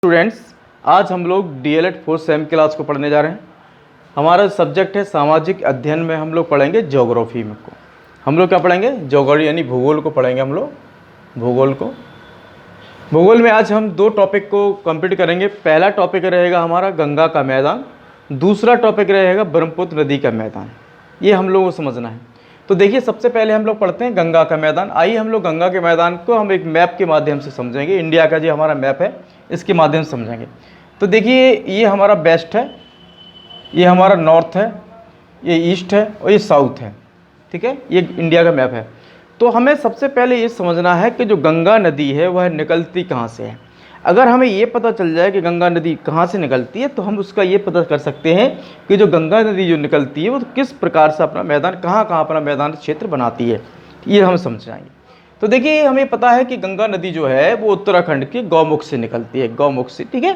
Students, आज हम लोग डीएलएड फोर्थ सेम क्लास को पढ़ने जा रहे हैं। हमारा सब्जेक्ट है सामाजिक अध्ययन में हम लोग पढ़ेंगे ज्योग्राफी में को। हम लोग क्या पढ़ेंगे? ज्योग्राफी यानी भूगोल को पढ़ेंगे हम लोग, भूगोल को। भूगोल में आज हम दो टॉपिक को कंप्लीट करेंगे। पहला टॉपिक रहेगा हमारा गंगा का मैदान, दूसरा टॉपिक रहेगा ब्रह्मपुत्र नदी का मैदान। ये हम लोगों को समझना है। तो देखिए, सबसे पहले हम लोग पढ़ते हैं गंगा का मैदान। आइए हम लोग गंगा के मैदान को हम एक मैप के माध्यम से समझेंगे। इंडिया का जो हमारा मैप है इसके माध्यम से समझेंगे। तो देखिए, ये हमारा वेस्ट है, ये हमारा नॉर्थ है, ये ईस्ट है और ये साउथ है। ठीक है, ये इंडिया का मैप है। तो हमें सबसे पहले ये समझना है कि जो गंगा नदी है वह निकलती कहाँ से है। अगर हमें ये पता चल जाए कि गंगा नदी कहाँ से निकलती है तो हम उसका ये पता कर सकते हैं कि जो गंगा नदी जो निकलती है वो किस प्रकार से अपना मैदान कहाँ अपना मैदान क्षेत्र बनाती है, ये हम समझ जाएंगे। तो देखिए, हमें पता है कि गंगा नदी जो है वो उत्तराखंड के गौमुख से निकलती है, गौमुख से। ठीक है,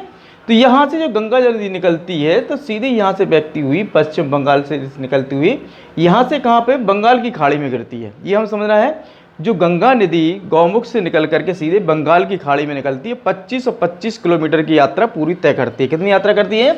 तो यहाँ से जो गंगा नदी निकलती है तो सीधे यहाँ से बहती हुई पश्चिम बंगाल से निकलती हुई यहाँ से कहाँ पे बंगाल की खाड़ी में गिरती है। ये हम समझना है। जो गंगा नदी गौमुख से निकल करके सीधे बंगाल की खाड़ी में निकलती है, 2525 किलोमीटर की यात्रा पूरी तय करती है। कितनी यात्रा करती है?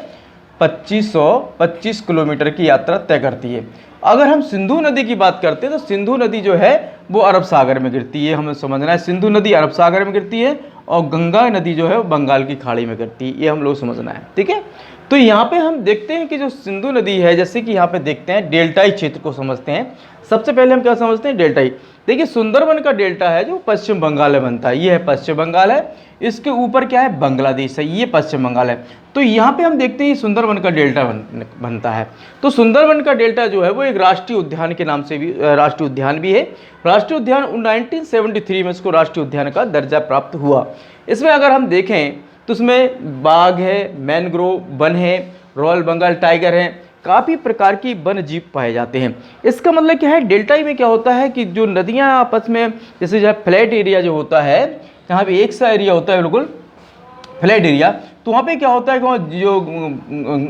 2525 किलोमीटर की यात्रा तय करती है। अगर हम सिंधु नदी की बात करते हैं तो सिंधु नदी जो है वो अरब सागर में गिरती है। हमें समझना है, सिंधु नदी अरब सागर में गिरती है और गंगा नदी जो है वो बंगाल की खाड़ी में गिरती है। ये हम लोग समझना है। ठीक है, तो यहाँ पे हम देखते हैं कि जो सिंधु नदी है, जैसे कि यहाँ पे देखते हैं डेल्टाई क्षेत्र को समझते हैं। सबसे पहले हम क्या समझते हैं? डेल्टाई। देखिए, सुंदरबन का डेल्टा है जो पश्चिम बंगाल में बनता है। ये है पश्चिम बंगाल है, इसके ऊपर क्या है? बांग्लादेश है, ये पश्चिम बंगाल है। तो यहाँ पे हम देखते हैं सुंदरबन का डेल्टा बनता है। तो सुंदरबन का डेल्टा जो है वो एक राष्ट्रीय उद्यान के नाम से भी राष्ट्रीय उद्यान भी है। राष्ट्रीय उद्यान 1973 में इसको राष्ट्रीय उद्यान का दर्जा प्राप्त हुआ। इसमें अगर हम देखें तो उसमें बाघ है, मैनग्रोव वन है, रॉयल बंगाल टाइगर है, काफ़ी प्रकार की वन्य जीव पाए जाते हैं। इसका मतलब क्या है? डेल्टाई में क्या होता है कि जो नदियां आपस में, जैसे जो फ्लैट एरिया जो होता है, यहाँ पे एक सा एरिया होता है बिल्कुल फ्लैट एरिया, तो वहाँ पे क्या होता है कि जो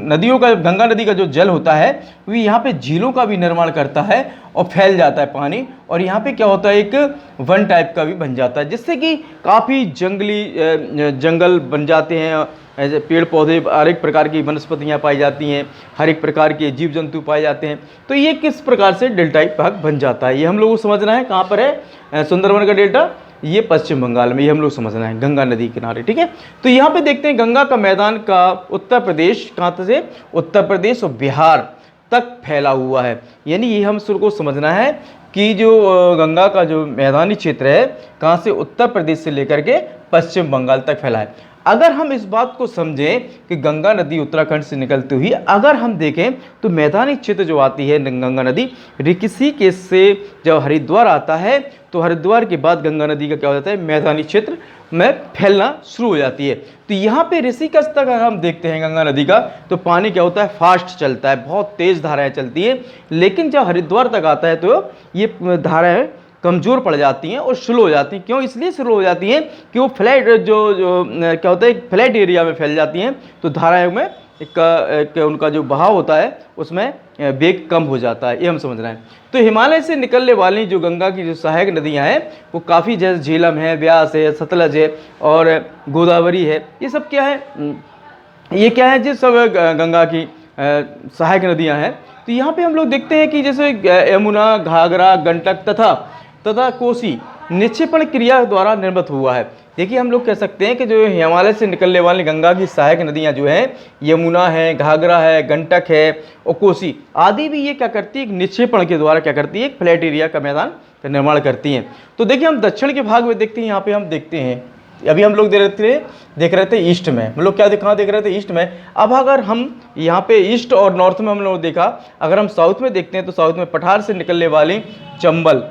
नदियों का, गंगा नदी का जो जल होता है वो यहाँ पे झीलों का भी निर्माण करता है और फैल जाता है पानी, और यहाँ पे क्या होता है, एक वन टाइप का भी बन जाता है, जिससे कि काफ़ी जंगल बन जाते हैं। ऐसे पेड़ पौधे, हर एक प्रकार की वनस्पतियाँ पाई जाती हैं, हर एक प्रकार के जीव जंतु पाए जाते हैं। तो ये किस प्रकार से डेल्टाई भाग बन जाता है, ये हम लोगों को समझना है। कहाँ पर है सुंदरबन का डेल्टा? ये पश्चिम बंगाल में, ये हम लोग समझना है, गंगा नदी किनारे। ठीक है, तो यहाँ पे देखते हैं गंगा का मैदान का उत्तर प्रदेश, कहाँ से? उत्तर प्रदेश और बिहार तक फैला हुआ है। यानी ये हम शुरू को समझना है कि जो गंगा का जो मैदानी क्षेत्र है कहाँ से? उत्तर प्रदेश से लेकर के पश्चिम बंगाल तक फैला है। अगर हम इस बात को समझें कि गंगा नदी उत्तराखंड से निकलती हुई, अगर हम देखें तो मैदानी क्षेत्र जो आती है गंगा नदी, ऋषिकेश से जब हरिद्वार आता है तो हरिद्वार के बाद गंगा नदी का क्या हो जाता है? मैदानी क्षेत्र में फैलना शुरू हो जाती है। तो यहाँ पे ऋषिकेश तक अगर हम देखते हैं गंगा नदी का, तो पानी क्या होता है? फास्ट चलता है, बहुत तेज़ धाराएं चलती है। लेकिन जब हरिद्वार तक आता है तो ये धाराएं कमज़ोर पड़ जाती हैं और स्लो हो जाती हैं। क्यों? इसलिए स्लो हो जाती हैं कि वो फ्लैट क्या होता है, एक फ्लैट एरिया में फैल जाती हैं, तो धाराएं में एक उनका जो बहाव होता है उसमें वेग कम हो जाता है। ये हम समझ रहे हैं। तो हिमालय से निकलने वाली जो गंगा की जो सहायक नदियां हैं वो काफ़ी, जैसे झेलम है, व्यास है, सतलज है और गोदावरी है, ये सब क्या है? ये क्या है? जिस सब गंगा की सहायक नदियां हैं। तो यहाँ पे हम लोग देखते हैं कि जैसे यमुना, घाघरा, गंडक तथा कोसी निक्षेपण क्रिया द्वारा निर्मित हुआ है। देखिए, हम लोग कह सकते हैं कि जो हिमालय से निकलने वाली गंगा की सहायक नदियां जो हैं, यमुना है, घाघरा है, गंडक है और कोसी आदि भी, ये क्या करती है? एक निक्षेपण के द्वारा क्या करती है? एक फ्लैट एरिया का मैदान का निर्माण करती हैं। तो देखिए, हम दक्षिण के भाग में देखते हैं। यहाँ पे हम देखते हैं, अभी हम लोग देख रहे थे ईस्ट में, हम लोग क्या कहाँ देख रहे थे? ईस्ट में। अब अगर हम यहाँ पे ईस्ट और नॉर्थ में हम लोग देखा, अगर हम साउथ में देखते हैं तो साउथ में पठार से निकलने वाली चंबल,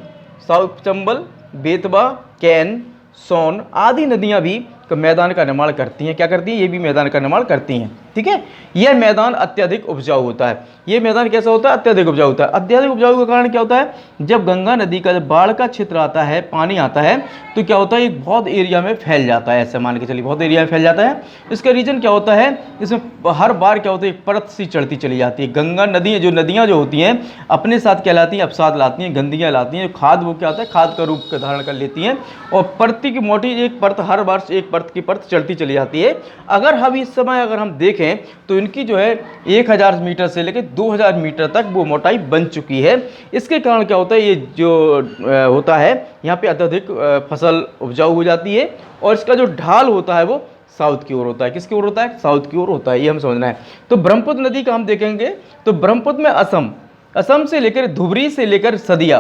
बेतवा, कैन, सोन आदि नदियां भी मैदान का निर्माण करती हैं। क्या करती हैं? ये भी मैदान का निर्माण करती हैं। ठीक है, यह मैदान अत्यधिक उपजाऊ होता है। ये मैदान कैसा होता है? अत्यधिक उपजाऊ होता है। अत्यधिक उपजाऊ का कारण क्या होता है? जब गंगा नदी का जब बाढ़ का क्षेत्र आता है, पानी आता है, तो क्या होता है? एक बहुत एरिया में फैल जाता है। ऐसे मान के चलिए बहुत एरिया में फैल जाता है। इसका रीज़न क्या होता है? इसमें हर बार क्या होता है? एक परत सी चढ़ती चली जाती है। गंगा नदी नदियाँ जो होती हैं अपने साथ क्या लाती हैं? अवसाद लाती हैं, गंदगियाँ लाती हैं। खाद वो क्या होता है? खाद का रूप धारण कर लेती हैं और परती की मोटी एक परत, हर वर्ष एक परत की परत चढ़ती चली जाती है। अगर हम इस समय अगर हम देखें तो इनकी जो है 1000 मीटर से लेकर 2000 मीटर तक वो मोटाई बन चुकी है। इसके कारण क्या होता है, ये जो होता है यहाँ पे अत्यधिक फसल उपजाऊ हो जाती है और इसका जो ढाल होता है वो साउथ की ओर होता है। किसकी ओर होता है? साउथ की ओर होता है, ये हम समझना है। तो ब्रह्मपुत्र नदी का हम देखेंगे तो ब्रह्मपुत्र में असम से लेकर धुबरी से लेकर सदिया,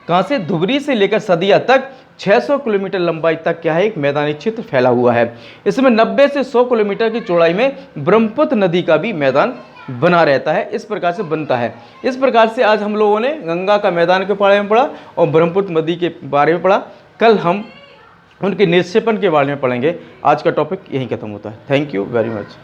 कहाँ से? धुबरी से लेकर सदिया तक 600 किलोमीटर लंबाई तक क्या है, एक मैदानी क्षेत्र फैला हुआ है। इसमें 90 से 100 किलोमीटर की चौड़ाई में ब्रह्मपुत्र नदी का भी मैदान बना रहता है, इस प्रकार से बनता है। इस प्रकार से आज हम लोगों ने गंगा का मैदान के बारे में पढ़ा और ब्रह्मपुत्र नदी के बारे में पढ़ा। कल हम उनके निक्षेपण के बारे में पढ़ेंगे। आज का टॉपिक यहीं खत्म होता है। Thank you very much.